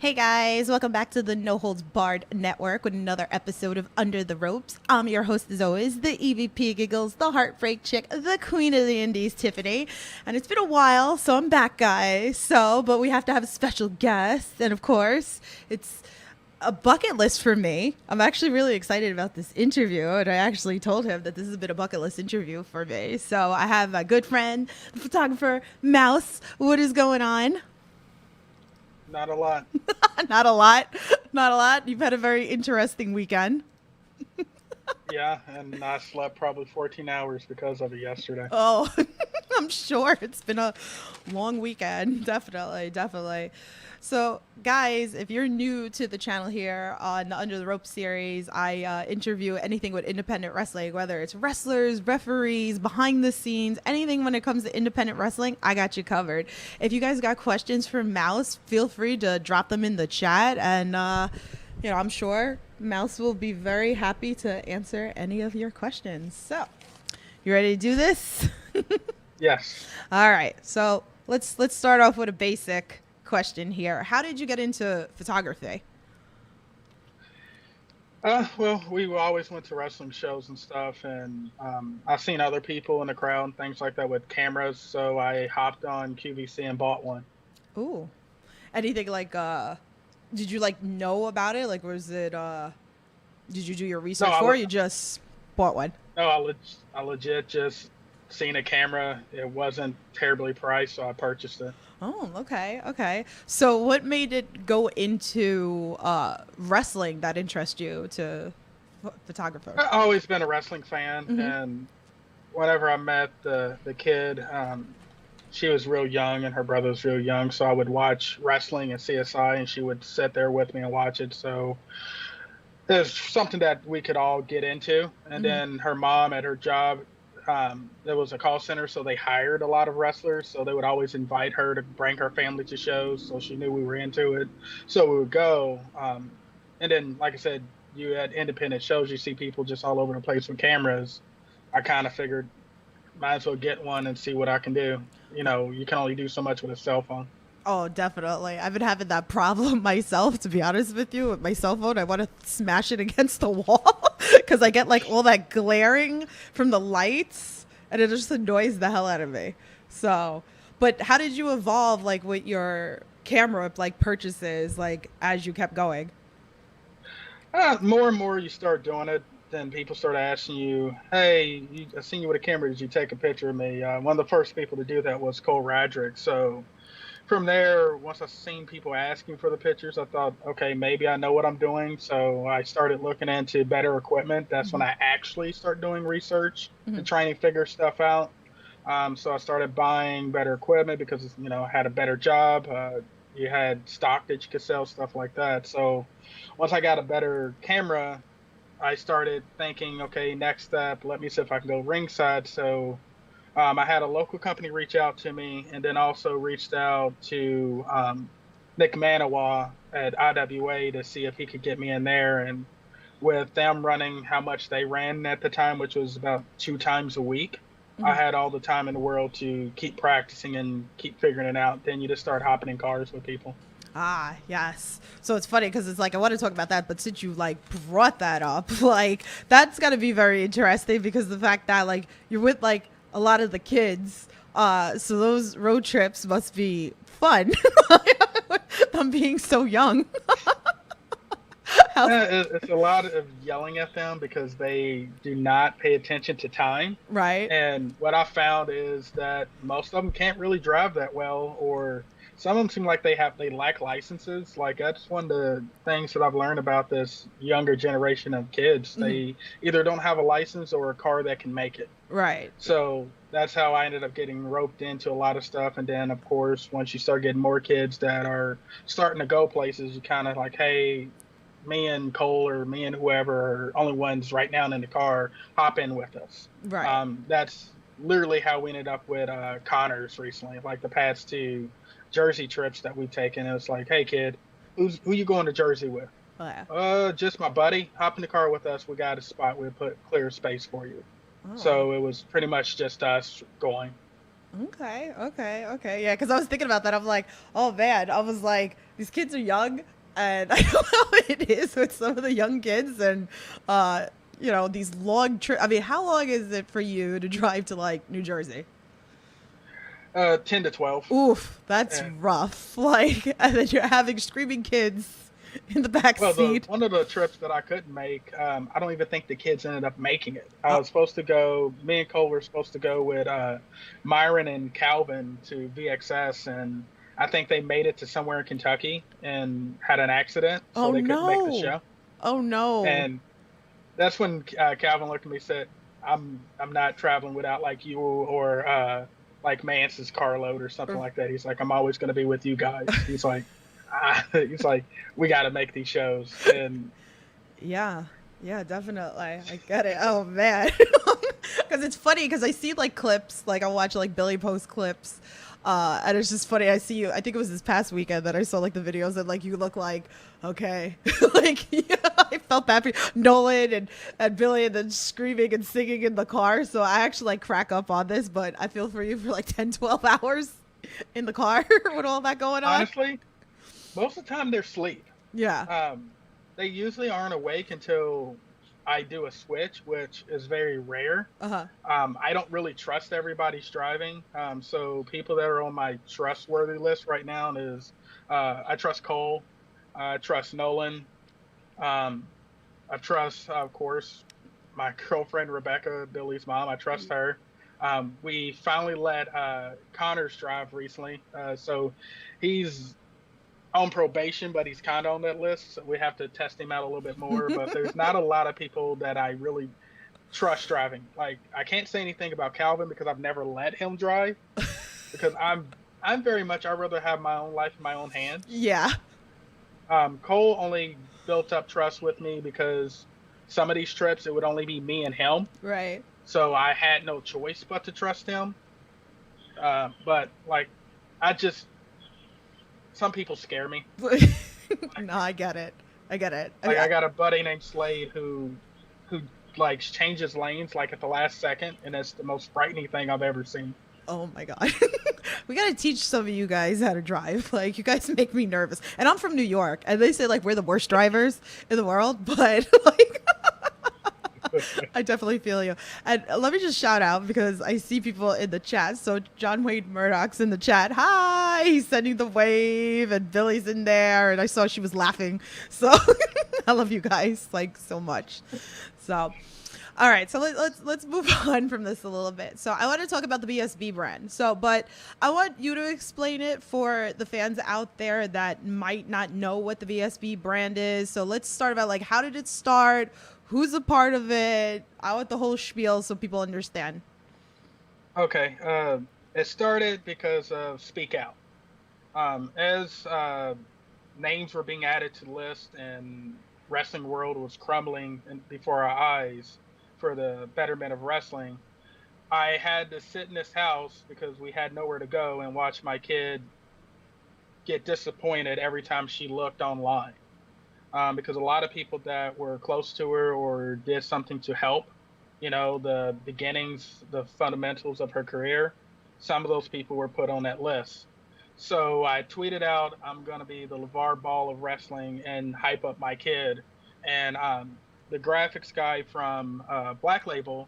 Hey guys, welcome back to the No Holds Barred Network with another episode of Under the Ropes. I'm your host as always, the EVP Giggles, the Heartbreak Chick, the Queen of the Indies, Tiffany. And it's been a while, so I'm back, guys. But we have to have a special guest. And of course, it's a bucket list for me. I'm actually really excited about this interview, and I actually told him that this has been a bucket list interview for me. So I have my good friend, the photographer, Mouse. What is going on? Not a lot. Not a lot. Not a lot. You've had a very interesting weekend. Yeah, and I slept probably 14 hours because of it yesterday. Oh, I'm sure it's been a long weekend. Definitely, definitely. So, guys, if you're new to the channel here on the Under the Rope series, I interview anything with independent wrestling, whether it's wrestlers, referees, behind the scenes, anything when it comes to independent wrestling, I got you covered. If you guys got questions for Mouse, feel free to drop them in the chat, and I'm sure Mouse will be very happy to answer any of your questions. So, you ready to do this? Yes. All right. So let's start off with a basic question here. How did you get into photography? Well, we always went to wrestling shows and stuff, and I've seen other people in the crowd and things like that with cameras, so I hopped on QVC and bought one. Ooh. Anything like did you like know about it? Like was it did you do your research No, for it, or you just bought one? no, I legit just seen a camera. It wasn't terribly priced, so I purchased it. Oh, okay. Okay. So what made it go into wrestling that interests you to photographer? I've always been a wrestling fan, Mhm. and whenever I met the kid, she was real young and her brother was real young, so I would watch wrestling and CSI, and she would sit there with me and watch it. So it's something that we could all get into. And Mhm. then her mom at her job, there was a call center, so they hired a lot of wrestlers. So they would always invite her to bring her family to shows, so she knew we were into it. So we would go. And then, like I said, you had independent shows. You see people just all over the place with cameras. I kind of figured, might as well get one and see what I can do. You know, you can only do so much with a cell phone. Oh, definitely. I've been having that problem myself, to be honest with you, with my cell phone. I want to smash it against the wall because I get like all that glaring from the lights and it just annoys the hell out of me. So, but how did you evolve like with your camera like purchases like as you kept going? More and more you start doing it, then people start asking you, "Hey, I seen you with a camera. Did you take a picture of me?" One of the first people to do that was Cole Radrick. So from there, once I seen people asking for the pictures, I thought, okay, maybe I know what I'm doing. So I started looking into better equipment. That's when Hmm. I actually start doing research Hmm. and trying to figure stuff out. So I started buying better equipment because I had a better job. You had stock that you could sell, stuff like that. So once I got a better camera, I started thinking, okay, next step, let me see if I can go ringside. So I had a local company reach out to me, and then also reached out to Nick Manawa at IWA to see if he could get me in there. And with them running how much they ran at the time, which was about 2 times a week, I Hmm. had all the time in the world to keep practicing and keep figuring it out. Then you just start hopping in cars with people. Ah, yes. So it's funny because it's like I want to talk about that, but since you like brought that up, like that's got to be very interesting because the fact that like you're with like a lot of the kids, so those road trips must be fun. I'm being so young. How, It's a lot of yelling at them because they do not pay attention to time. right? And what I found is that most of them can't really drive that well, or some of them seem like they lack licenses. Like that's one of the things that I've learned about this younger generation of kids. Mhm. They either don't have a license or a car that can make it. Right. So that's how I ended up getting roped into a lot of stuff. And then, of course, once you start getting more kids that are starting to go places, you kind of like, hey, me and Cole or me and whoever are only ones right now in the car, hop in with us. Right. That's literally how we ended up with Connors recently, like the past two Jersey trips that we've taken. It was like, hey, kid, who you going to Jersey with? Yeah. Just my buddy. Hop in the car with us. We got a spot. We'll put clear space for you. Oh. So it was pretty much just us going. Okay, okay, okay. Yeah, because I was thinking about that. I'm like, oh man, I was like, these kids are young, and I don't know how it is with some of the young kids, and these long trips. I mean, how long is it for you to drive to like New Jersey? 10 to 12. Oof, that's And rough. Like, and then you're having screaming kids in the back well, the seat. one of the trips that I couldn't make, I don't even think the kids ended up making it. I Oh, was supposed to go. Me and Cole were supposed to go with Myron and Calvin to VXS, and I think they made it to somewhere in Kentucky and had an accident, so oh they couldn't make the no. show. Oh no. And that's when Calvin looked at me and said, I'm not traveling without like you or like Mance's carload or something like that. He's like, I'm always going to be with you guys. He's like, he's like, we got to make these shows. And Yeah. Yeah, definitely. I get it. Oh man. Because it's funny because I see like clips, like I watch like Billy post clips. And it's just funny. I see you. I think it was this past weekend that I saw like the videos and like you look like okay, like yeah, I felt bad for you. Nolan and Billy and then screaming and singing in the car. So I actually like crack up on this, but I feel for you for like 10, 12 hours in the car with all that going on. honestly, most of the time they're asleep. Yeah. They usually aren't awake until I do a switch, which is very rare. Uh huh. I don't really trust everybody's driving. So people that are on my trustworthy list right now is I trust Cole, I trust Nolan, um, I trust, of course, my girlfriend Rebecca, Billy's mom. I trust her. We finally let Connors drive recently, so he's on probation, but he's kind of on that list. So we have to test him out a little bit more. But there's not a lot of people that I really trust driving. Like I can't say anything about Calvin because I've never let him drive because I'm very much I'd rather have my own life in my own hands. Yeah. Cole only built up trust with me because some of these trips it would only be me and him, Right. so I had no choice but to trust him. But like I just some people scare me. No, I get it. I get it. Like I got a buddy named Slade who like changes lanes like at the last second, and it's the most frightening thing I've ever seen. Oh my god. We gotta teach some of you guys how to drive. Like you guys make me nervous. And I'm from New York, and they say like we're the worst drivers in the world, but like I definitely feel you. And let me just shout out because I see people in the chat. So John Wayne Murdoch's in the chat. Hi, he's sending the wave, and Billy's in there, and I saw she was laughing. So I love you guys like so much. So. All right, so let's move on from this a little bit. So I want to talk about the BSB brand. So, but I want you to explain it for the fans out there that might not know what the BSB brand is. So let's start about like how did it start? Who's a part of it? I want the whole spiel so people understand. Okay, it started because of Speak Out. As names were being added to the list and wrestling world was crumbling before our eyes for the betterment of wrestling, I had to sit in this house because we had nowhere to go and watch my kid get disappointed every time she looked online. Because a lot of people that were close to her or did something to help, the beginnings, the fundamentals of her career, some of those people were put on that list. So I tweeted out, I'm going to be the LeVar Ball of wrestling and hype up my kid. And the graphics guy from Black Label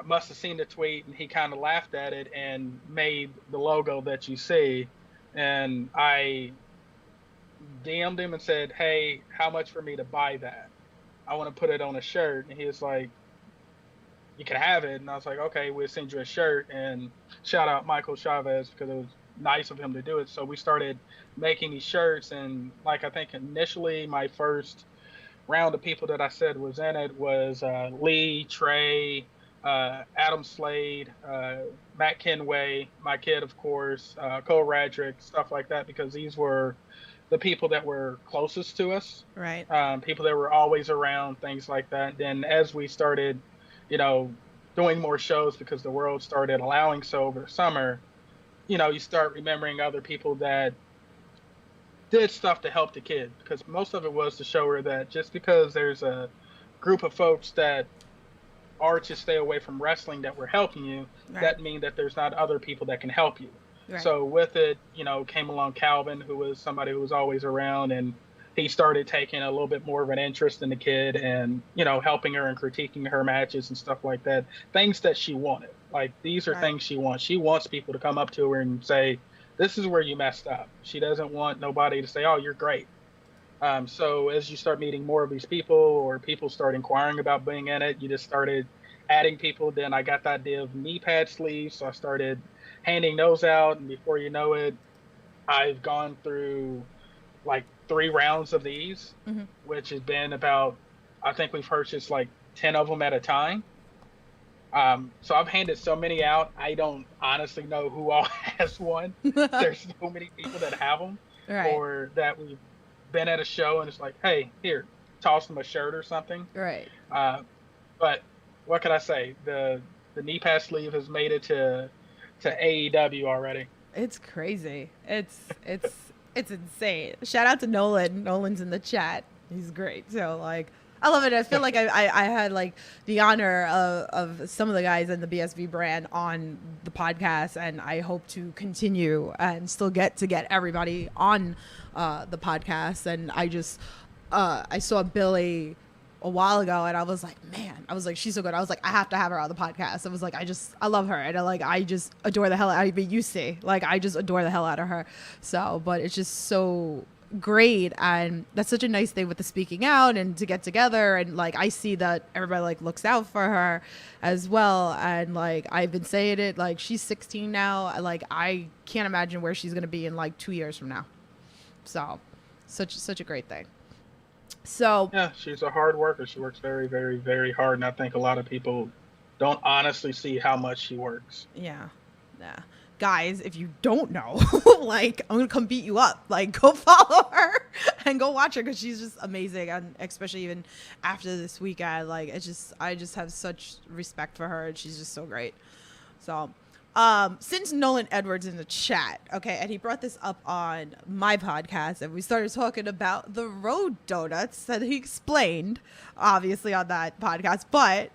must have seen the tweet and he kind of laughed at it and made the logo that you see. And I DM'd him and said, hey, how much for me to buy that? I want to put it on a shirt. And he was like, you can have it. And I was like, okay, we'll send you a shirt. And shout out Michael Chavez because it was nice of him to do it. So we started making these shirts. And like, I think initially my first round of people that I said was in it was Lee, Trey, Adam Slade, Matt Kenway, my kid, of course, Cole Radrick, stuff like that, because these were the people that were closest to us, Right. people that were always around, things like that. Then as we started, doing more shows because the world started allowing so over the summer, you start remembering other people that did stuff to help the kid, because most of it was to show her that just because there's a group of folks that are to stay away from wrestling that were helping you, Right. that mean that there's not other people that can help you. Right. So with it, came along Calvin, who was somebody who was always around, and he started taking a little bit more of an interest in the kid and, helping her and critiquing her matches and stuff like that. Things that she wanted. Like these are Right. things she wants. She wants people to come up to her and say, "This is where you messed up." She doesn't want nobody to say, "Oh, you're great." So as you start meeting more of these people, or people start inquiring about being in it, you just started adding people. Then I got the idea of knee pad sleeves, so I started handing those out, and before you know it, I've gone through like 3 rounds of these, Hmm. which has been about, I think we've purchased like 10 of them at a time. So I've handed so many out, I don't honestly know who all has one. There's so many people that have them, Right. or that we've been at a show and it's like, hey, here, toss them a shirt or something. Right. Uh, but what can I say? The knee pad sleeve has made it to AEW already. It's crazy. It's insane. Shout out to Nolan. Nolan's in the chat. He's great. So like I love it. I feel like I had like the honor of some of the guys in the BSV brand on the podcast, and I hope to continue and still get everybody on the podcast. And I saw Billy a while ago, and I was like, man, I was like, she's so good. I was like, I have to have her on the podcast. I was like, I love her, and I just adore the hell. I mean, you see, like, I just adore the hell out of her. So, but it's just so great, and that's such a nice thing with the speaking out and to get together, and like I see that everybody like looks out for her as well, and like I've been saying it, like she's 16 now, like I can't imagine where she's gonna be in like 2 years from now. So, such a great thing. So Yeah, she's a hard worker. She works very, very, very hard, and I think a lot of people don't honestly see how much she works. yeah, yeah. Guys, if you don't know, like I'm gonna come beat you up. Like go follow her and go watch her because she's just amazing, and especially even after this weekend, like I just have such respect for her, and she's just so great. So, since Nolan Edwards in the chat, okay, and he brought this up on my podcast, and we started talking about the road donuts that he explained, obviously on that podcast, but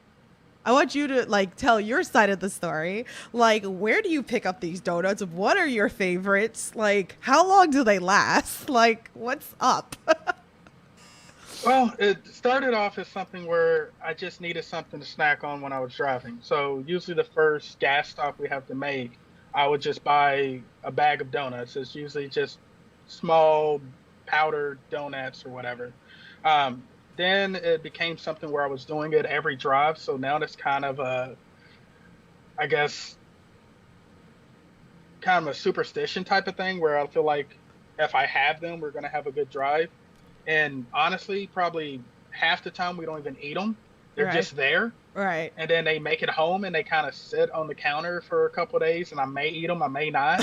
I want you to like tell your side of the story. Like, where do you pick up these donuts? What are your favorites? Like, how long do they last? Like, what's up? Well, it started off as something where I just needed something to snack on when I was driving. So usually the first gas stop we have to make, I would just buy a bag of donuts. It's usually just small powdered donuts or whatever. Then it became something where I was doing it every drive. So now it's kind of I guess, kind of a superstition type of thing where I feel like if I have them, we're going to have a good drive. And honestly, probably half the time we don't even eat them. They're Right. just there. Right. And then they make it home and they kind of sit on the counter for a couple of days, and I may eat them, I may not.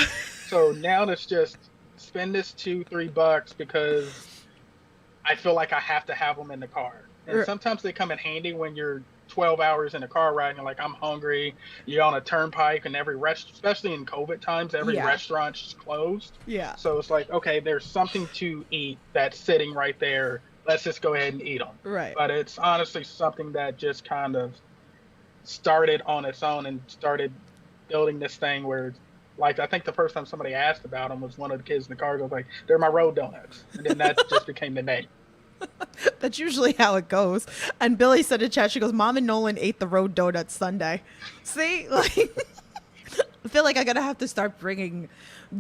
So now it's just spend this $2-3 because I feel like I have to have them in the car. And R- sometimes they come in handy when you're 12 hours in a car ride and you're like, I'm hungry. You're on a turnpike, and every rest, especially in COVID times, every Yeah. restaurant's closed. Yeah. So it's like, okay, there's something to eat that's sitting right there. Let's just go ahead and eat them. Right. But it's honestly something that just kind of started on its own and started building this thing where, like, I think the first time somebody asked about them was one of the kids in the car. I was like, they're my road donuts. And then that just became the name. That's usually how it goes. And Billy said in chat, she goes, Mom and Nolan ate the road donuts Sunday. See? Like, I feel like I'm going to have to start bringing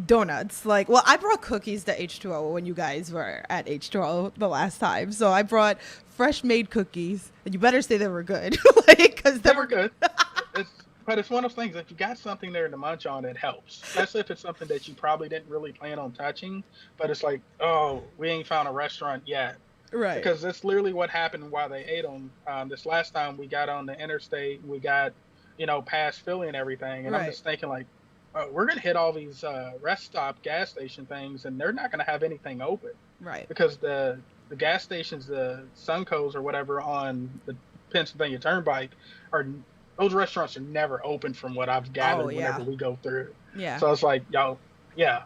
donuts. Like, well, I brought cookies to H2O when you guys were at H2O the last time. So I brought fresh made cookies. And you better say they were good. Like, because They were good. It's, but it's one of those things, if you got something there to munch on, it helps. Especially if it's something that you probably didn't really plan on touching. But it's like, oh, we ain't found a restaurant yet. Right. Because that's literally what happened while they ate them. This last time we got on the interstate, we got, past Philly and everything. And I'm Right. just thinking, like, we're going to hit all these rest stop gas station things, and they're not going to have anything open. Right. Because the gas stations, the Suncos or whatever on the Pennsylvania Turnpike, those restaurants are never open from what I've gathered Oh, yeah. whenever we go through. Yeah. So it's like, y'all, yeah,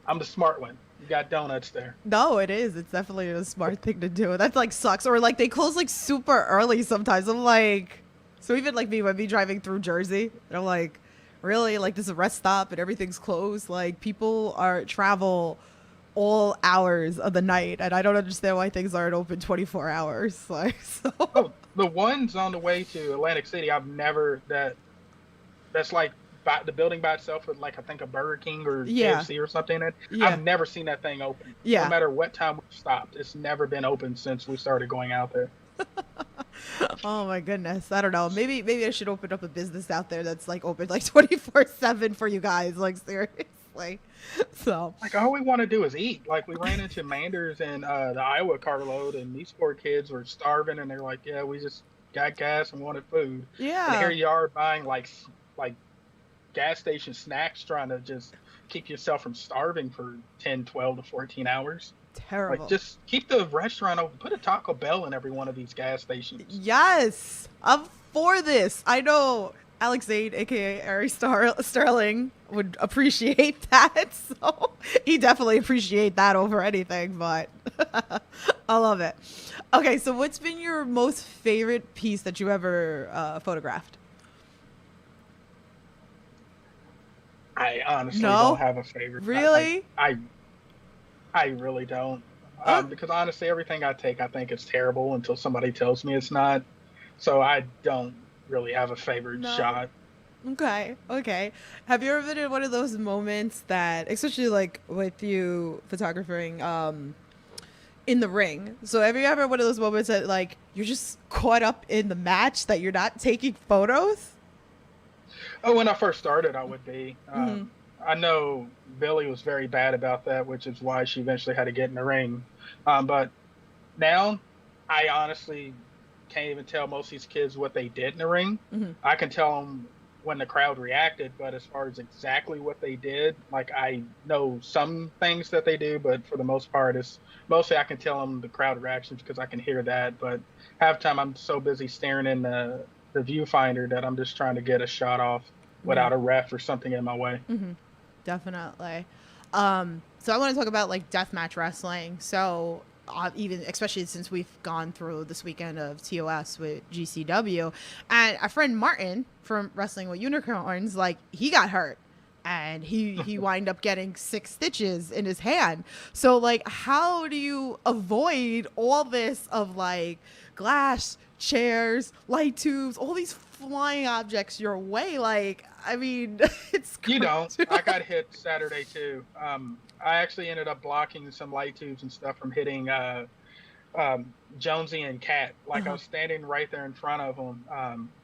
I'm the smart one. You got donuts there. No, it is. It's definitely a smart thing to do. That's like sucks. Or like they close like super early sometimes. I'm like, so even like me, when me driving through Jersey, and I'm like, Really? Like this is a rest stop and everything's closed? Like people are travel all hours of the night, and I don't understand why things aren't open 24 hours. Like so. Oh, the ones on the way to Atlantic City, I've never that's like the building by itself with like I think a Burger King or Yeah. KFC or something in it. I've Yeah. never seen that thing open. No Yeah. matter what time we've stopped, it's never been open since we started going out there. Oh my goodness. I don't know. Maybe I should open up a business out there that's like open like 24/7 for you guys. Like seriously. So, Like all we want to do is eat. Like we ran into Manders and the Iowa carload, and these poor kids were starving, and they're like, "Yeah, we just got gas and wanted food." And here yeah. you are buying like gas station snacks, trying to just keep yourself from starving for 10, 12 to 14 hours. Like Terrible. just keep the restaurant open. Put a Taco Bell in every one of these gas stations. Yes. I'm for this. I know Alex Zade, aka Sterling, would appreciate that. So he definitely appreciate that over anything, but I love it. Okay, so what's been your most favorite piece that you ever photographed? I honestly don't No? have a favorite. Really? I really don't. Uh, Because honestly, everything I take, I think is terrible until somebody tells me it's not. So I don't really have a favorite no. shot. Okay, okay. Have you ever been in one of those moments that, especially like with you photographing in the ring? So have you ever one of those moments that like you're just caught up in the match that you're not taking photos? Oh, when I first started, I would be. Hmm. I know Billy was very bad about that, which is why she eventually had to get in the ring. But now, I honestly can't even tell most of these kids what they did in the ring. Hmm. I can tell them when the crowd reacted, but as far as exactly what they did, like I know some things that they do, but for the most part, it's mostly I can tell them the crowd reactions because I can hear that. But half the time, I'm so busy staring in the viewfinder that I'm just trying to get a shot off Yeah. without a ref or something in my way. Hmm. Definitely. So I want to talk about like deathmatch wrestling. So even especially since we've gone through this weekend of TOS with GCW, and our friend Martin from Wrestling with Unicorns, like he got hurt. And he wind up getting 6 stitches in his hand. So like, how do you avoid all this of like glass, chairs, light tubes, all these flying objects your way? Like, I mean, it's You don't. crazy. I got hit Saturday too. I actually ended up blocking some light tubes and stuff from hitting Jonesy and Cat. Like I Uh-huh. was standing right there in front of them.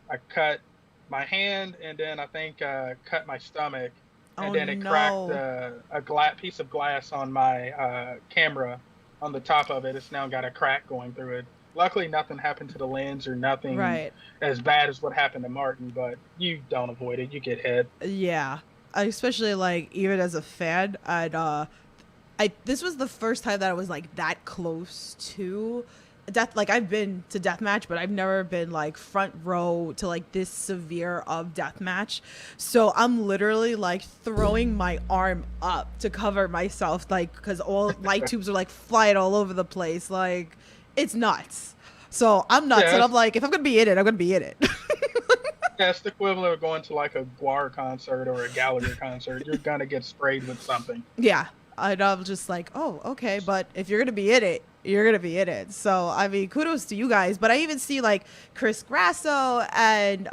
I cut my hand and then I think cut my stomach, and Oh then it cracked no. piece of glass on my camera on the top of it. It's now got a crack going through it. Luckily, nothing happened to the lens or nothing Right. as bad as what happened to Martin, but you don't avoid it. You get hit. Yeah. Especially like even as a fan, I this was the first time that I was like that close to death. Like I've been to deathmatch, but I've never been like front row to like this severe of deathmatch. So I'm literally like throwing my arm up to cover myself, like because all light tubes are like flying all over the place. Like it's nuts. So I'm nuts, and Yeah, I'm like, if I'm gonna be in it, I'm gonna be in it. that's the equivalent of going to like a Guar concert or a Gallagher concert. You're gonna get sprayed with something. Yeah. And I'm just like, oh, okay. But if you're going to be in it, you're going to be in it. So, I mean, kudos to you guys. But I even see like Chris Grasso and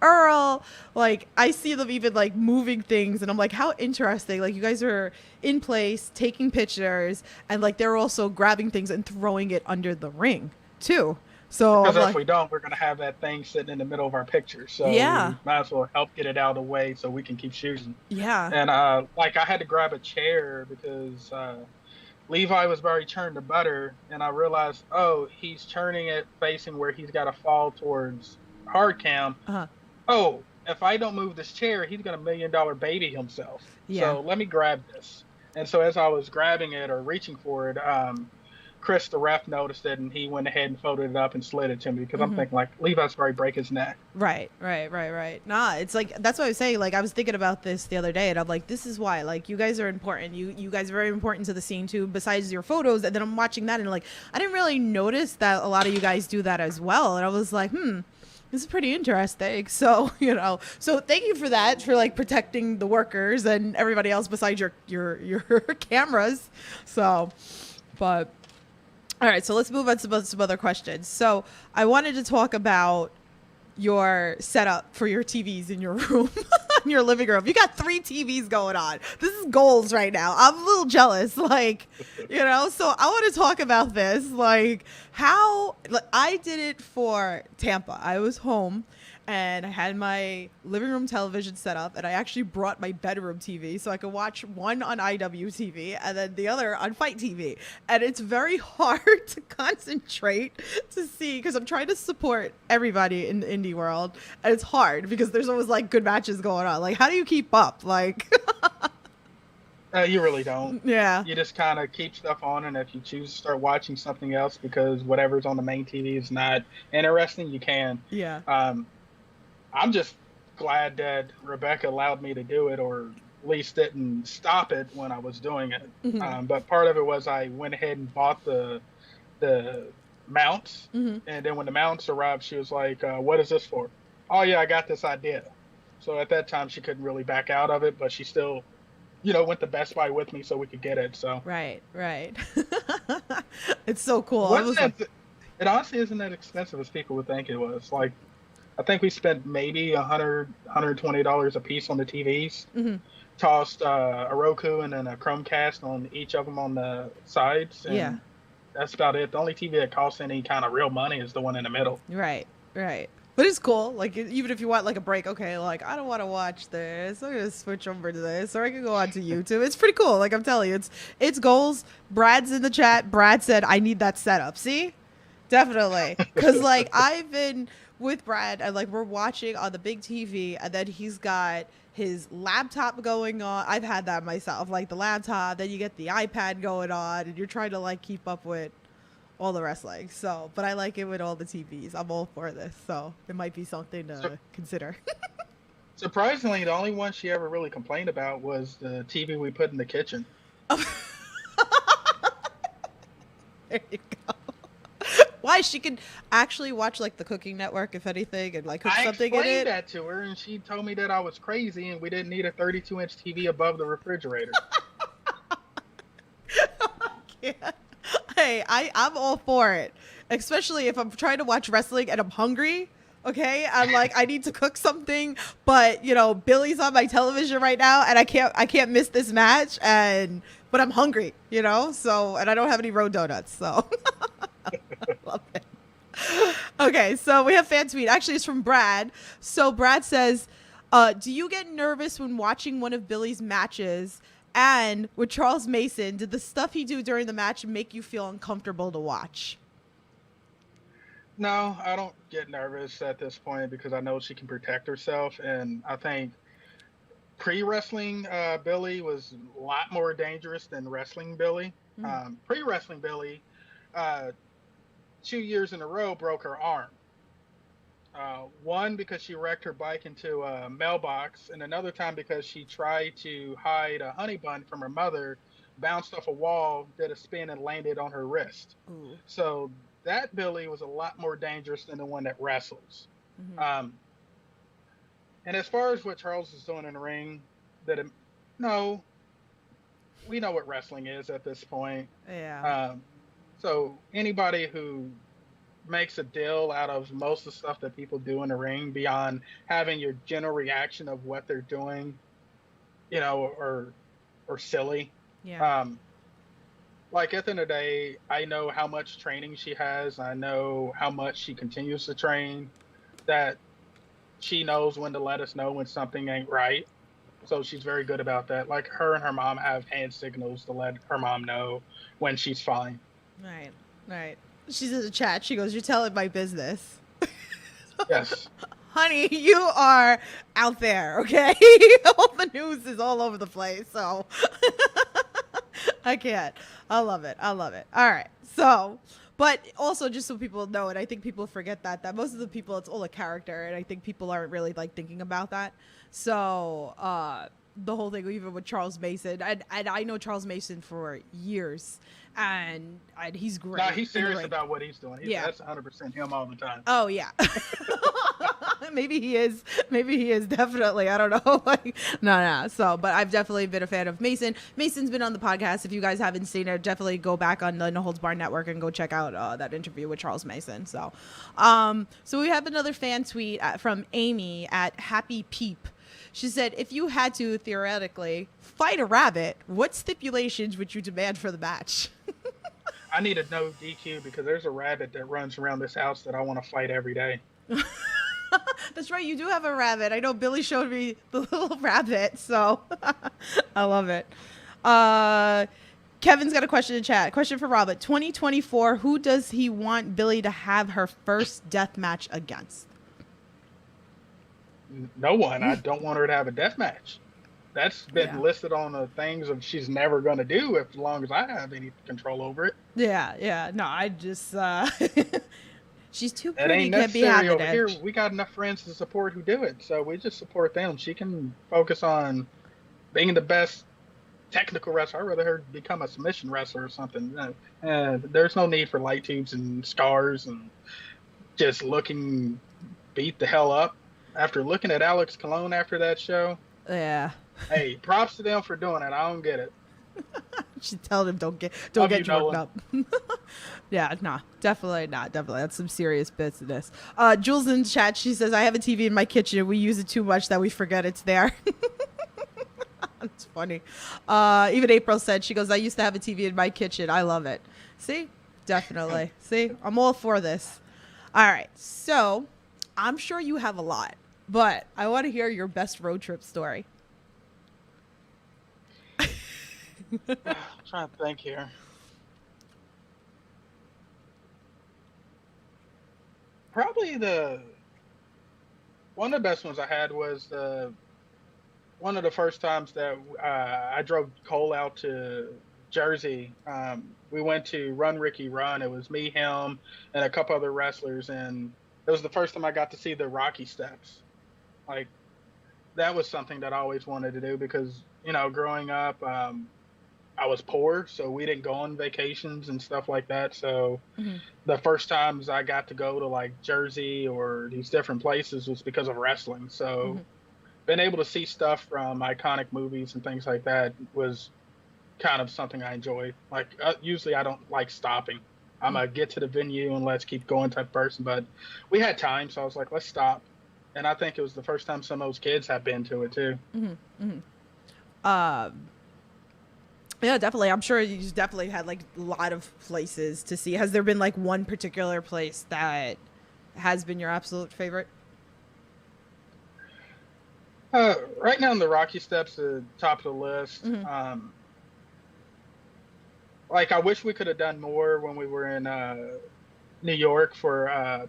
Earl. Like, I see them even like moving things. And I'm like, how interesting. Like, you guys are in place, taking pictures. And like, they're also grabbing things and throwing it under the ring, too. So Because I'm if like, we don't, we're gonna have that thing sitting in the middle of our picture. So yeah, we might as well help get it out of the way so we can keep shooting. yeah. And like I had to grab a chair because Levi was already turned to butter, and I realized, oh, he's turning it facing where he's got to fall towards hard cam. Uh-huh. Oh, if I don't move this chair, he's gonna $1 million baby himself. Yeah. So let me grab this. And so as I was grabbing it or reaching for it, Chris, the ref, noticed it, and he went ahead and folded it up and slid it to me because I'm Hmm. thinking like Levi's probably break his neck. Right, right, right, right. Nah, it's like that's what I was saying. Like I was thinking about this the other day, and I'm like, this is why. Like you guys are important. You guys are very important to the scene too. Besides your photos, and then I'm watching that, and like I didn't really notice that a lot of you guys do that as well. And I was like, This is pretty interesting. So, so thank you for that, for like protecting the workers and everybody else besides your cameras. So, but all right, so let's move on to some other questions. So, I wanted to talk about your setup for your TVs in your room, in your living room. You got 3 TVs going on. This is goals right now. I'm a little jealous, like, So I want to talk about this, like how like, I did it for Tampa. I was home and I had my living room television set up, and I actually brought my bedroom TV so I could watch one on IWTV and then the other on Fight TV. And it's very hard to concentrate to see because I'm trying to support everybody in the indie world, and it's hard because there's always like good matches going on. Like, how do you keep up? Like, You really don't. yeah, You just kind of keep stuff on, and if you choose to start watching something else because whatever's on the main TV is not interesting, you can. yeah, I'm just glad that Rebecca allowed me to do it, or at least didn't stop it when I was doing it. hmm But part of it was I went ahead and bought the mounts, hmm and then when the mounts arrived, she was like, "What is this for?" Oh yeah, I got this idea. So at that time, she couldn't really back out of it, but she still, went to Best Buy with me so we could get it. So right, right. It's so cool. I wasn't was like, that, it honestly isn't that expensive as people would think it was. Like I think we spent maybe $120 a piece on the TVs. mhm. Tossed a Roku and then a Chromecast on each of them on the sides, Yeah, and that's about it. The only TV that costs any kind of real money is the one in the middle. right, right. But it's cool. Like, even if you want like a break, okay, like I don't want to watch this, I'm gonna switch over to this, or I can go on to YouTube. It's pretty cool. Like I'm telling you, it's goals. Brad's in the chat. Brad said I need that setup. See, definitely, because like I've been with Brad and like we're watching on the big TV, and then he's got his laptop going on. I've had that myself, like the laptop. Then you get the iPad going on, and you're trying to like keep up with all the wrestling. So, but I like it with all the TVs. I'm all for this. So it might be something So, to consider. surprisingly, the only one she ever really complained about was the TV we put in the kitchen. There you go. Why? She can actually watch like the Cooking Network, if anything, and like cook I something in explained it. that to her, and she told me that I was crazy and we didn't need a 32-inch TV above the refrigerator. Yeah. Hey, I'm all for it. Especially if I'm trying to watch wrestling and I'm hungry. Okay, I'm like I need to cook something, but Billy's on my television right now, and I can't miss this match, but I'm hungry, so and I don't have any road donuts, so love it. Okay, so we have fan tweet. Actually, it's from Brad. So Brad says, "Do you get nervous when watching one of Billy's matches?" And with Charles Mason, did the stuff he do during the match make you feel uncomfortable to watch? No, I don't get nervous at this point because I know she can protect herself, and I think pre-wrestling Billy was a lot more dangerous than wrestling Billy. Mm. Pre-wrestling Billy, uh, 2 years in a row broke her arm. One because she wrecked her bike into a mailbox, and another time because she tried to hide a honey bun from her mother, bounced off a wall, did a spin, and landed on her wrist. Ooh. So that Billy was a lot more dangerous than the one that wrestles. Hmm. Um, and as far as what Charles is doing in the ring, no, we know what wrestling is at this point. Yeah. Um, so anybody who makes a deal out of most of the stuff that people do in the ring beyond having your general reaction of what they're doing, or silly. Yeah. Um, like at the end of the day, I know how much training she has. I know how much she continues to train. That she knows when to let us know when something ain't right. So she's very good about that. Like her and her mom have hand signals to let her mom know when she's fine. Right. Right. She's in the chat. She goes, "You're telling my business." Yes. Honey, you are out there, okay? All the news is all over the place, so I can't. I love it. I love it. All right. So, but also just so people know, and I think people forget that most of the people, it's all a character, and I think people aren't really like thinking about that. So, the whole thing even with Charles Mason. And I know Charles Mason for years, and he's No, great he's in the serious ring. about what he's doing. Yeah. That's 100% him all the time. Oh yeah. Maybe he is. Maybe he is definitely. I don't know. Like, no. So, but I've definitely been a fan of Mason. Mason's been on the podcast. If you guys haven't seen it, definitely go back on the No Holds Barred Network and go check out that interview with Charles Mason. So we have another fan tweet from Amy at Happy Peep. She said, "If you had to theoretically fight a rabbit, what stipulations would you demand for the match?" I need a no DQ because there's a rabbit that runs around this house that I want to fight every day. That's right. You do have a rabbit. I know Billy showed me the little rabbit, so I love it. Kevin's got a question in chat. Question for Robert. 2024, who does he want Billy to have her first death match against? No one. I don't want her to have a death match. That's been listed on the things of she's never going to do as long as I have any control over it. Yeah. No, I just she's too That pretty ain't to be necessary having over it. here. We got enough friends to support who do it, so we just support them. She can focus on being the best technical wrestler. I'd rather her become a submission wrestler or something. There's no need for light tubes and scars and just looking beat the hell up. After looking at Alex Colon after that show, Yeah. hey, props to them for doing it. I don't get it. She tell him don't get Love you, worked Noah. up. Yeah, no, definitely not. Definitely, that's some serious business. Jules in chat, she says, "I have a TV in my kitchen. We use it too much that we forget it's there." That's funny. Even April said, she goes, "I used to have a TV in my kitchen. I love it." See, definitely. See, I'm all for this. All right, so I'm sure you have a lot, but I want to hear your best road trip story. I'm trying to think here. Probably one of the best ones I had was one of the first times that I drove Cole out to Jersey. We went to Run Ricky Run. It was me, him, and a couple other wrestlers, and it was the first time I got to see the Rocky Steps. Like, that was something that I always wanted to do because, growing up, I was poor, so we didn't go on vacations and stuff like that. So the first times I got to go to like Jersey or these different places was because of wrestling. So being able to see stuff from iconic movies and things like that was kind of something I enjoy. Like usually I don't like stopping. I'm a get to the venue and let's keep going type person, but we had time, so I was like, let's stop. And I think it was the first time some of those kids have been to it too. Yeah, definitely. I'm sure you definitely had like a lot of places to see. Has there been like one particular place that has been your absolute favorite? Right now, the Rocky Steps are top of the list. Like, I wish we could have done more when we were in New York for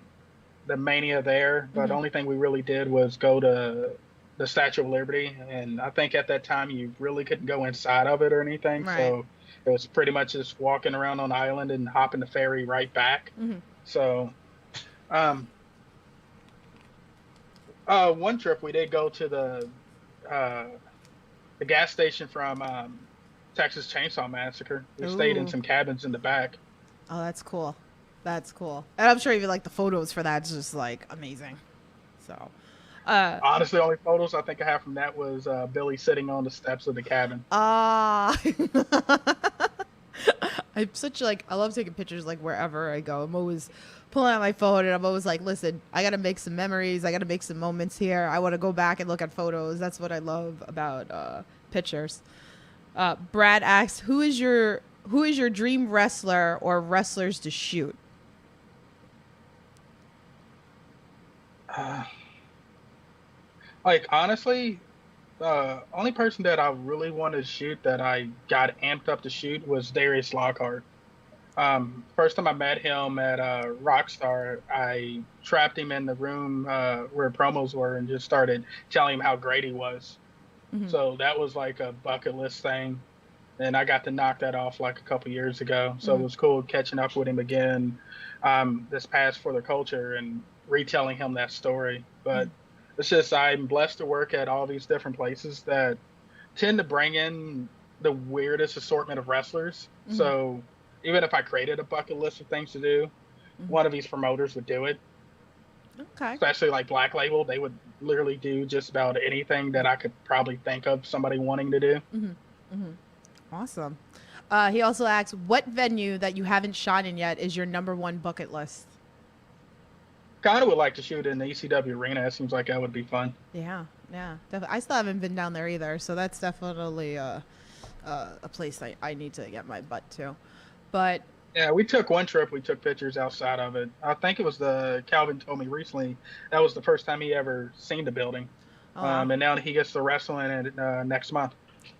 the Mania there, but the only thing we really did was go to the Statue of Liberty, and I think at that time you really couldn't go inside of it or anything, so it was pretty much just walking around on the island and hopping the ferry right back. So one trip we did go to the gas station from Texas Chainsaw Massacre. We stayed in some cabins in the back. Oh, that's cool. That's cool. And I'm sure even like the photos for that's just like amazing. So honestly, the only photos I think I have from that was Billy sitting on the steps of the cabin. I'm such like, I love taking pictures like wherever I go. I'm always pulling out my phone and I'm always like, listen, I got to make some memories. I got to make some moments here. I want to go back and look at photos. That's what I love about pictures. Brad asks, who is your dream wrestler or wrestlers to shoot? Like, honestly, the only person that I really wanted to shoot that I got amped up to shoot was Darius Lockhart. First time I met him at Rockstar, I trapped him in the room where promos were and just started telling him how great he was. So that was like a bucket list thing. And I got to knock that off like a couple years ago. So it was cool catching up with him again this past For the Culture and retelling him that story. But it's just, I'm blessed to work at all these different places that tend to bring in the weirdest assortment of wrestlers. Hmm. So even if I created a bucket list of things to do, Hmm. one of these promoters would do it. Okay. Especially like Black Label, they would literally do just about anything that I could probably think of somebody wanting to do. Hmm. Hmm. Awesome. He also asks, what venue that you haven't shot in yet is your number one bucket list? Kind of would like to shoot in the ECW arena. It seems like that would be fun. Yeah, yeah. I still haven't been down there either, so that's definitely a place I need to get my butt to. But Yeah, we took one trip. We took pictures outside of it. I think it was the Calvin told me recently that was the first time he ever seen the building. oh wow, And now he gets to wrestle in it next month.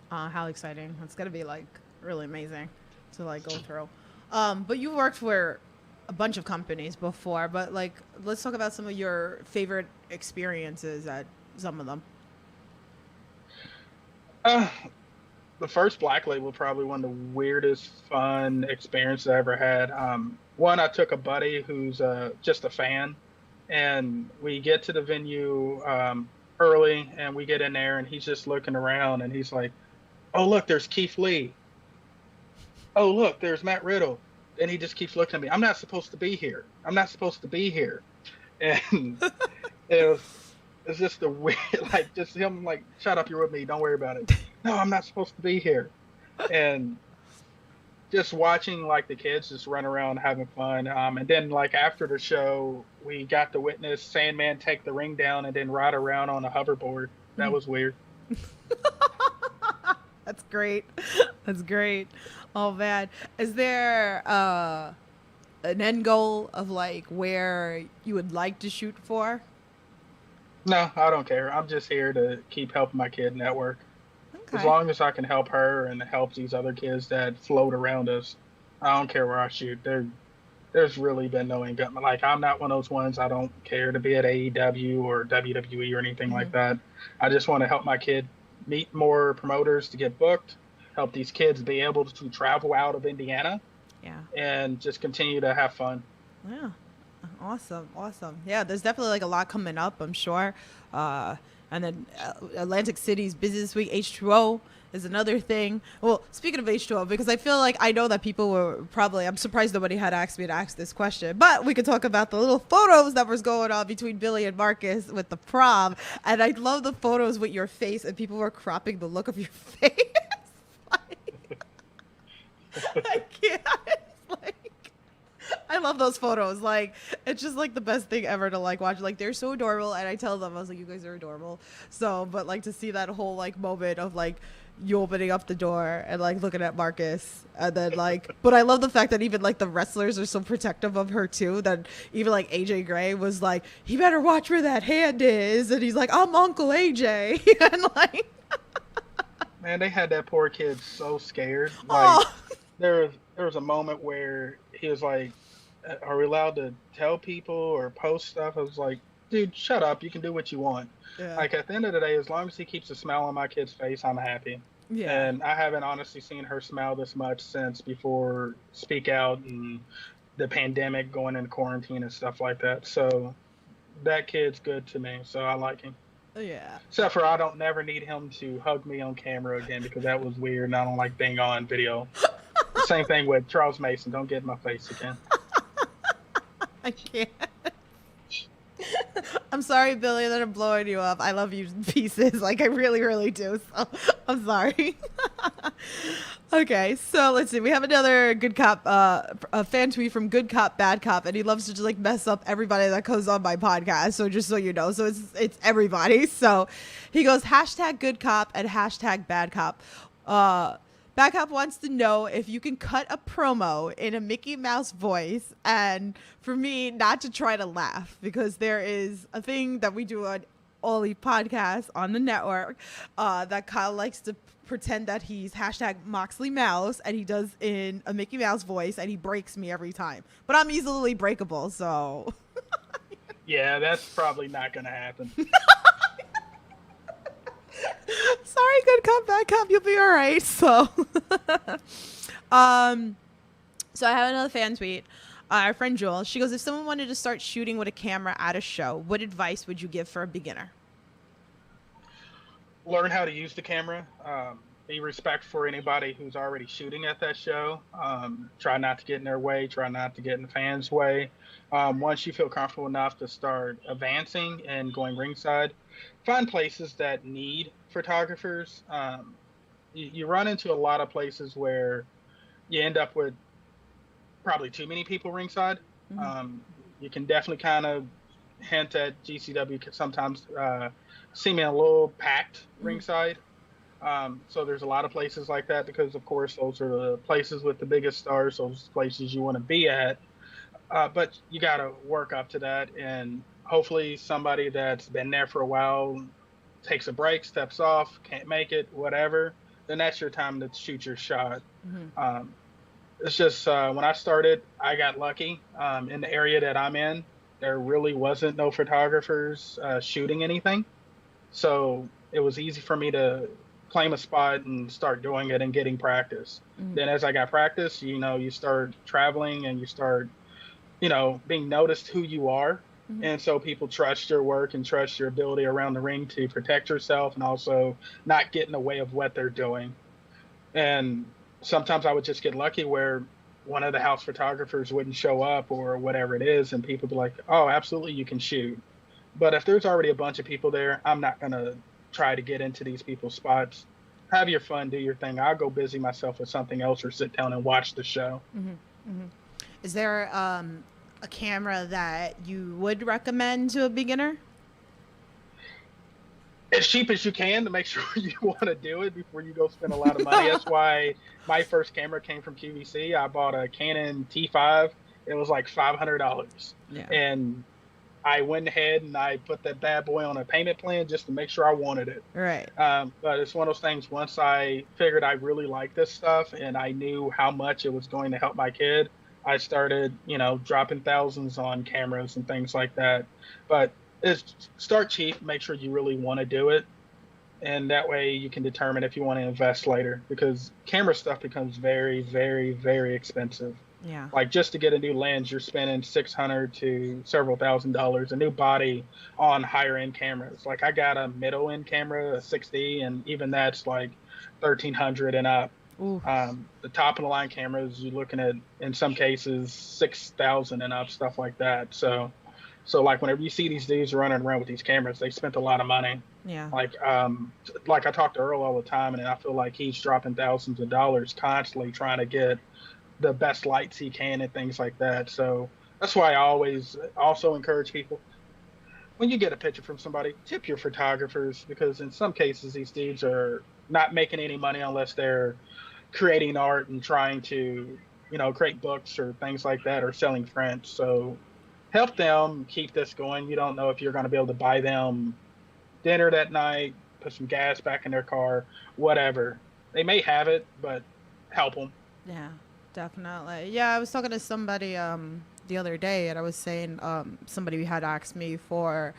how exciting! It's gonna be like really amazing to like go through. But you worked for a bunch of companies before, but like let's talk about some of your favorite experiences at some of them. Uh, the first Black Label probably one of the weirdest fun experiences I ever had. One, I took a buddy who's just a fan, and we get to the venue early, and we get in there, and he's just looking around, and he's like, "Oh look, there's Keith Lee. Oh look, there's Matt Riddle." And he just keeps looking at me. I'm not supposed to be here. I'm not supposed to be here. And it was it's just the weird, like just him like, shut up, you're with me, don't worry about it. No, I'm not supposed to be here. And just watching like the kids just run around having fun. And then like after the show, we got to witness Sandman take the ring down and then ride around on a hoverboard. That was weird. That's great. That's great. Oh man, is there an end goal of like where you would like to shoot for? No, I don't care. I'm just here to keep helping my kid network. As Okay. long as I can help her and help these other kids that float around us, I don't care where I shoot. There's really been no engagement. Like I'm not one of those ones. I don't care to be at AEW or WWE or anything Hmm. like that. I just want to help my kid meet more promoters to get booked, help these kids be able to travel out of Indiana, Yeah. and just continue to have fun. Yeah. Awesome. Awesome. Yeah, there's definitely like a lot coming up, I'm sure. And then Atlantic City's Business Week H2O is another thing. Well, speaking of H2O, because I feel like I know that people were probably, I'm surprised nobody had asked me to ask this question, but we could talk about the little photos that was going on between Billy and Marcus with the prom. And I love the photos with your face, and people were cropping the look of your face. Like, I can't. Like, I love those photos. Like, it's just like the best thing ever to like watch. Like, they're so adorable, and I tell them, I was like, you guys are adorable. So, but like to see that whole like moment of like you opening up the door and like looking at Marcus, and then like, but I love the fact that even like the wrestlers are so protective of her too. That even like AJ Gray was like, he better watch where that hand is, and he's like, I'm Uncle AJ, and like, Man, they had that poor kid so scared. Like oh, there was a moment where he was like, "Are we allowed to tell people or post stuff?" I was like, "Dude, shut up. You can do what you want." yeah, Like at the end of the day, as long as he keeps a smile on my kid's face, I'm happy. yeah. And I haven't honestly seen her smile this much since before Speak Out and the pandemic, going into quarantine and stuff like that. So that kid's good to me. So I like him. Yeah. Except for I don't never need him to hug me on camera again because that was weird and I don't like being on video. Same thing with Charles Mason. Don't get in my face again. I can't. I'm sorry, Billy, that I'm blowing you up. I love you to pieces. Like, I really, really do. So, I'm sorry. Okay, so let's see. We have another good cop, a fan tweet from Good Cop, Bad Cop, and he loves to just like mess up everybody that goes on my podcast. So just so you know, so it's everybody. So he goes hashtag Good Cop and hashtag Bad Cop. Bad Cop wants to know if you can cut a promo in a Mickey Mouse voice, and for me, not to try to laugh, because there is a thing that we do on Ollie podcast on the network that Kyle likes to pretend that he's hashtag Moxley Mouse, and he does in a Mickey Mouse voice, and he breaks me every time. But I'm easily breakable, so. Yeah, that's probably not going to happen. Sorry, Good Cop, Bad Cop, you'll be all right. So, so I have another fan tweet. Our friend Jewel, she goes, if someone wanted to start shooting with a camera at a show, what advice would you give for a beginner? learn how to use the camera. Be respect for anybody who's already shooting at that show. Try not to get in their way. Try not to get in the fans' way. Once you feel comfortable enough to start advancing and going ringside, find places that need photographers. You run into a lot of places where you end up with probably too many people ringside. Hmm. Um, you can definitely kind of hint at GCW could sometimes seeming a little packed Hmm. ringside. So there's a lot of places like that because, of course, those are the places with the biggest stars, those places you want to be at. But you got to work up to that, and hopefully somebody that's been there for a while takes a break, steps off, can't make it, whatever. Then that's your time to shoot your shot. Hmm. Um, it's just when I started, I got lucky. In the area that I'm in, there really wasn't no photographers shooting anything, so it was easy for me to claim a spot and start doing it and getting practice. Hmm. Then as I got practice, you start traveling and you start, being noticed who you are. Hmm. And so people trust your work and trust your ability around the ring to protect yourself and also not get in the way of what they're doing. And sometimes I would just get lucky where one of the house photographers wouldn't show up or whatever it is, and people be like, "Oh, absolutely, you can shoot." But if there's already a bunch of people there, I'm not gonna try to get into these people's spots. Have your fun, do your thing. I'll go busy myself with something else or sit down and watch the show. Hmm. Hmm. Is there a camera that you would recommend to a beginner? As cheap as you can to make sure you want to do it before you go spend a lot of money. That's why my first camera came from QVC. I bought a Canon T5. It was like $500, Yeah. and I went ahead and I put that bad boy on a payment plan just to make sure I wanted it. Right. But it's one of those things. Once I figured I really liked this stuff and I knew how much it was going to help my kid, I started, dropping thousands on cameras and things like that. But it's start cheap, make sure you really want to do it, and that way you can determine if you want to invest later because camera stuff becomes very, very, very expensive. Yeah. Like just to get a new lens, you're spending 600 to several $1,000s. A new body on higher end cameras. Like I got a middle end camera, a 6D, and even that's like 1,300 and up. Ooh. The top of the line cameras, you're looking at in some cases 6,000 and up, stuff like that. So like whenever you see these dudes running around with these cameras, they spent a lot of money. Yeah. Like I talk to Earl all the time, and I feel like he's dropping thousands of dollars constantly trying to get the best lights he can and things like that. So that's why I always also encourage people when you get a picture from somebody, tip your photographers because in some cases these dudes are not making any money unless they're creating art and trying to, create books or things like that or selling prints. So help them keep this going. You don't know if you're going to be able to buy them dinner that night, put some gas back in their car, whatever. They may have it, but help them. Yeah, definitely. Yeah, I was talking to somebody the other day, and I was saying somebody had asked me for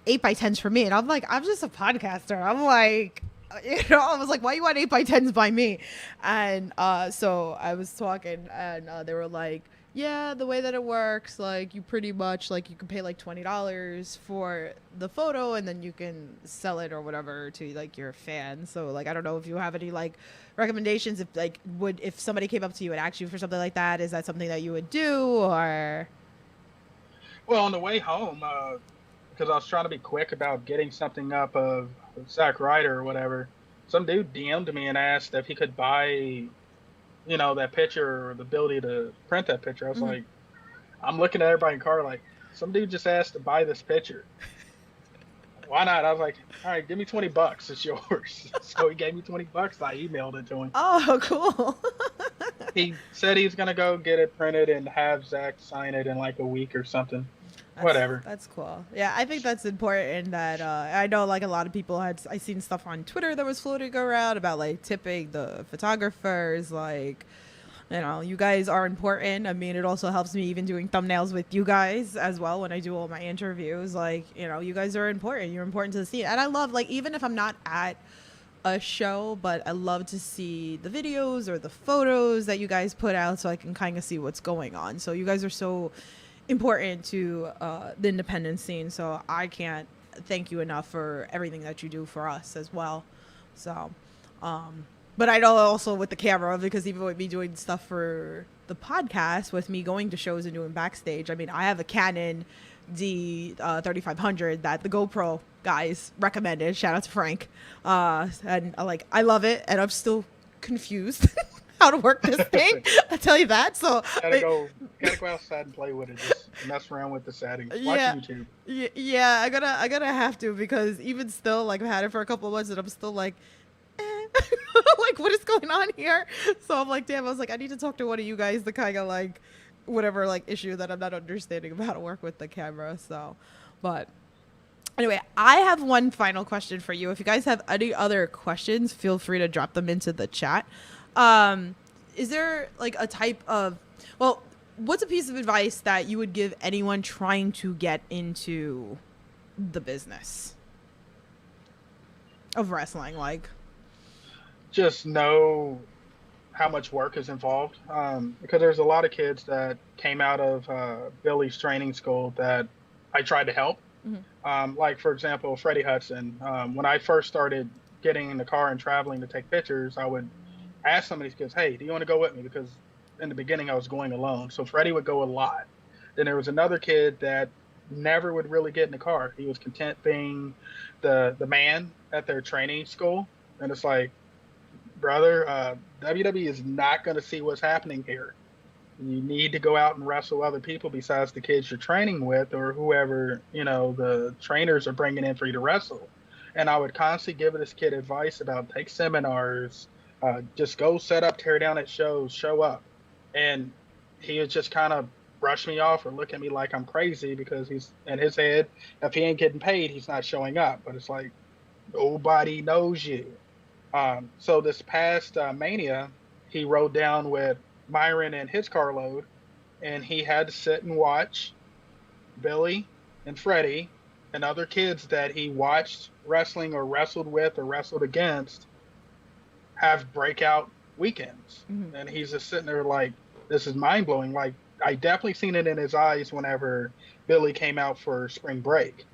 8x10s for me, and I'm like, I'm just a podcaster. I'm like, I was like, why you want 8x10s by me? And so I was talking, and they were like, yeah, the way that it works, like you pretty much like you can pay like $20 for the photo, and then you can sell it or whatever to like your fans. So like I don't know if you have any like recommendations if like would if somebody came up to you and asked you for something like that, is that something that you would do or Well, on the way home, because I was trying to be quick about getting something up of Zack Ryder or whatever, some dude DM'd me and asked if he could buy, that picture or the ability to print that picture. I was Mhm. like, I'm looking at everybody in the car like, some dude just asked to buy this picture. Why not? I was like, all right, give me $20. It's yours. So he gave me $20. I emailed it to him. Oh, cool. He said he's gonna go get it printed and have Zach sign it in like a week or something. Whatever. That's cool. Yeah, I think that's important. That I know, like a lot of people had. I seen stuff on Twitter that was floating around about like tipping the photographers. Like, you guys are important. I mean, it also helps me even doing thumbnails with you guys as well when I do all my interviews. Like, you guys are important. You're important to the scene, and I love like even if I'm not at a show, but I love to see the videos or the photos that you guys put out so I can kind of see what's going on. So you guys are so important to the independent scene. So I can't thank you enough for everything that you do for us as well. So, but I know also with the camera, because even with me doing stuff for the podcast, with me going to shows and doing backstage, I mean, I have a Canon D 3500 that the GoPro guys recommended. Shout out to Frank. And I love it, and I'm still confused how to work this thing. I tell you that. So gotta go outside and play with it. Just mess around with the settings. Watch YouTube. Yeah, I gotta have to, because even still, like, I've had it for a couple of months and I'm still like, like, what is going on here? So I'm like, damn, I was like, I need to talk to one of you guys to kind of like whatever like issue that I'm not understanding of how to work with the camera. So, but anyway, I have one final question for you. If you guys have any other questions, feel free to drop them into the chat. Is there like a type of, well, what's a piece of advice that you would give anyone trying to get into the business of wrestling? Like, just know how much work is involved, because there's a lot of kids that came out of Billy's training school that I tried to help. Like, for example, Freddie Hudson. When I first started getting in the car and traveling to take pictures, I would ask some of these kids, hey, do you want to go with me? Because in the beginning I was going alone. So Freddie would go a lot. Then there was another kid that never would really get in the car. He was content being the man at their training school. And it's like, brother, WWE is not going to see what's happening here. You need to go out and wrestle other people besides the kids you're training with, or whoever, the trainers are bringing in for you to wrestle. And I would constantly give this kid advice about take seminars, just go set up, tear down at shows, show up. And he would just kind of brush me off or look at me like I'm crazy, because he's in his head, if he ain't getting paid, he's not showing up. But it's like, nobody knows you. So this past Mania, he rode down with Myron and his carload, and he had to sit and watch Billy and Freddie and other kids that he watched wrestling or wrestled with or wrestled against have breakout weekends. And he's just sitting there like, this is mind-blowing. Like, I definitely seen it in his eyes whenever Billy came out for spring break.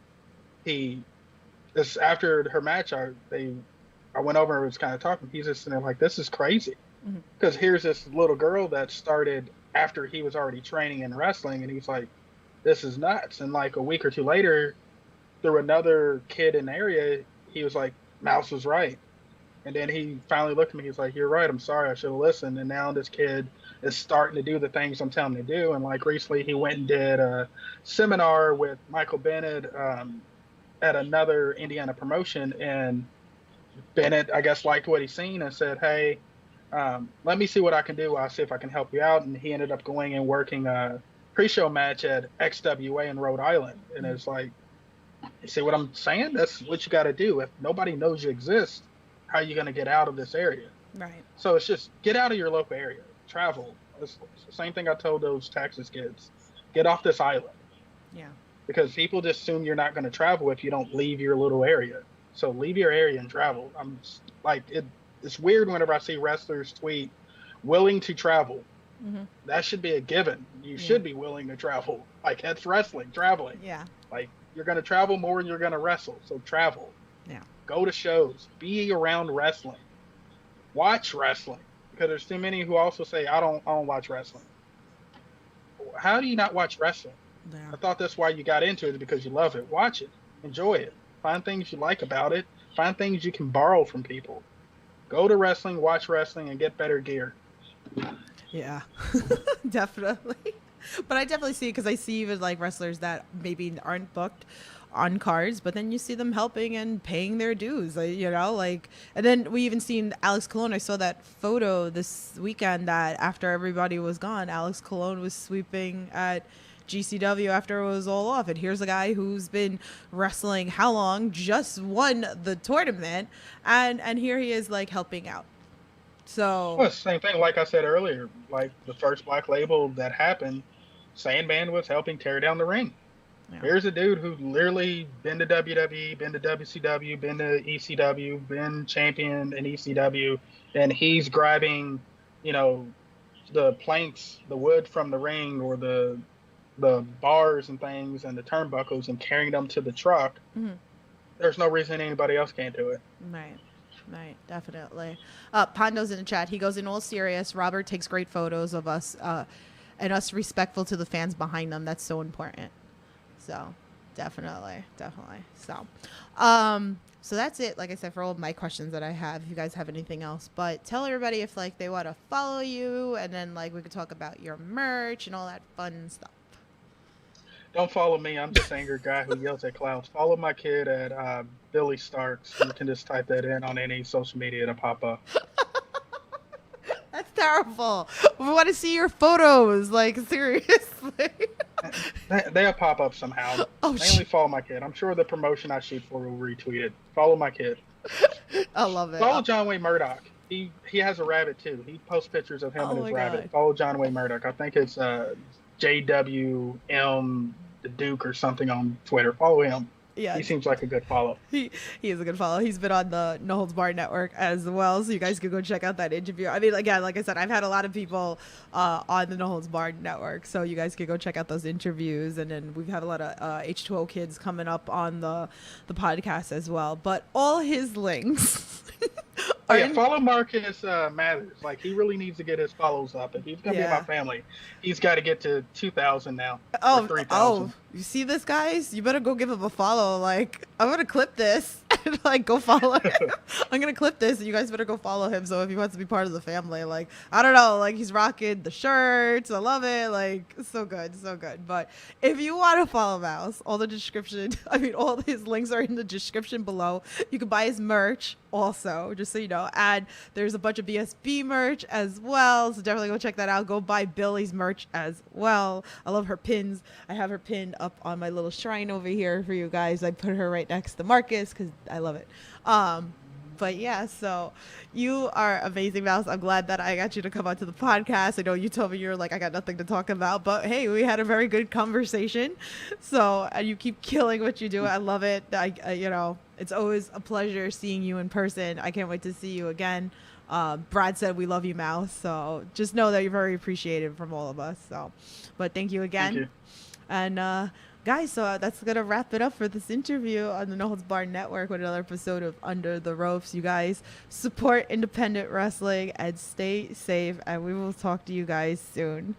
After her match, I went over and was kind of talking. He's just sitting there like, this is crazy. Because here's this little girl that started after he was already training and wrestling, and he's like, this is nuts. And like a week or two later, through another kid in the area, he was like, Mouse was right. And then he finally looked at me. He's like, you're right. I'm sorry. I should have listened. And now this kid is starting to do the things I'm telling him to do. And like recently, he went and did a seminar with Michael Bennett at another Indiana promotion. And Bennett, I guess, liked what he's seen and said, hey, let me see what I can do. I'll see if I can help you out. And he ended up going and working a pre-show match at XWA in Rhode Island. And it's like, you see what I'm saying? That's what you got to do. If nobody knows you exist, how are you going to get out of this area? Right. So it's just get out of your local area. Travel. It's the same thing I told those Texas kids. Get off this island. Yeah. Because people just assume you're not going to travel if you don't leave your little area. So leave your area and travel. I'm just, like, it's weird whenever I see wrestlers tweet willing to travel. That should be a given. You should be willing to travel. Like, that's wrestling, traveling. Yeah. Like, you're going to travel more than you're going to wrestle. So travel. Yeah. Go to shows. Be around wrestling. Watch wrestling. Because there's too many who also say, I don't watch wrestling. How do you not watch wrestling? Yeah. I thought that's why you got into it, because you love it. Watch it. Enjoy it. Find things you like about it. Find things you can borrow from people. Go to wrestling, watch wrestling, and get better gear. Yeah, definitely. But I definitely see it, because I see even like wrestlers that maybe aren't booked on cards, but then you see them helping and paying their dues, and then we even seen Alex Colon. I saw that photo this weekend that after everybody was gone, Alex Colon was sweeping at GCW after it was all off. And here's a guy who's been wrestling how long, just won the tournament, and here he is like helping out. So well, same thing, like I said earlier, like the first Black Label that happened, Sandman was helping tear down the ring. Yeah. Here's a dude who literally been to WWE, been to WCW, been to ECW, been champion in ECW, and he's grabbing, the planks, the wood from the ring, or the bars and things and the turnbuckles, and carrying them to the truck there's no reason anybody else can't do it. Right. Right, definitely. Pondo's in the chat. He goes, in all serious, Robert takes great photos of us and us respectful to the fans behind them. That's so important. So definitely. So that's it. Like I said, for all of my questions that I have, if you guys have anything else, but tell everybody if like they want to follow you, and then like we could talk about your merch and all that fun stuff. Don't follow me. I'm just an angry guy who yells at clouds. Follow my kid at Billy Starks. You can just type that in on any social media to pop up. That's terrible. We want to see your photos. Like, seriously. They'll pop up somehow. Oh, Mainly follow my kid. I'm sure the promotion I shoot for will retweet it. Follow my kid. I love it. Follow John Wayne Murdoch. He has a rabbit too. He posts pictures of him and his rabbit. Follow John Wayne Murdoch. I think it's JWM the Duke or something on Twitter. Follow him. Yeah, he seems like a good follow. He is a good follow. He's been on the No Holds Barred network as well, so you guys can go check out that interview. I mean, again, like I said, I've had a lot of people on the No Holds Barred network, so you guys can go check out those interviews. And then we've had a lot of H2O kids coming up on the podcast as well. But all his links. Follow Marcus Mathers. Like, he really needs to get his follows up. If he's gonna be in my family, he's got to get to 2,000 now. Or 3,000. You see this, guys? You better go give him a follow. Like, I'm gonna clip this and like go follow him. I'm gonna clip this, and you guys better go follow him. So if he wants to be part of the family, like, I don't know, like, he's rocking the shirts. I love it. Like, so good. But if you want to follow Mouse, all the description, I mean, all his links are in the description below. You can buy his merch also, just so you know. And there's a bunch of BSB merch as well, so definitely go check that out. Go buy Billy's merch as well. I love her pins. I have her pinned up on my little shrine over here for you guys. I put her right next to Marcus because I love it. But yeah, so you are amazing, Mouse. I'm glad that I got you to come onto the podcast. I know you told me you're like, I got nothing to talk about, but hey, we had a very good conversation. So you keep killing what you do. I love it. You know, it's always a pleasure seeing you in person. I can't wait to see you again. Brad said we love you, Mouse. So just know that you're very appreciated from all of us. So, but thank you again. Thank you. And guys, so that's going to wrap it up for this interview on the No Holds Barred Network with another episode of Under the Ropes. You guys support independent wrestling and stay safe, and we will talk to you guys soon.